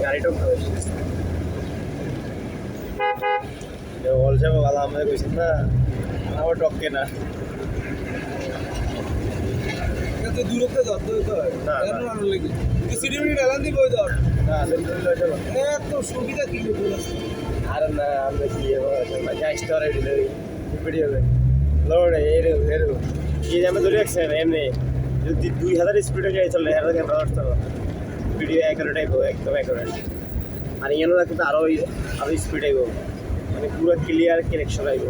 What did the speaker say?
গাড়িটাও বলছে ভালো আমাদের কইছেন না আমার টপকে না দূরত্বে ধরতে হইতে হয় না, না। কেন আনন্দ লেগে সিডি মিনিট এলান দিব ওই ধর না এত সুবিধা কি আর না আমরা কি স্টোরে দিলে ভিডিও লোড এরকম এই যে আমি ধরে রাখছেন এমনি যদি 2000 স্পিডে যাই চলে এর ক্যামেরা ধরতে ভিডিও অ্যাকুরেট আইব একদম অ্যাকুরেট আর ইয়ানো কিন্তু আরো স্পিড আইব মানে পুরো ক্লিয়ার কানেকশন আইব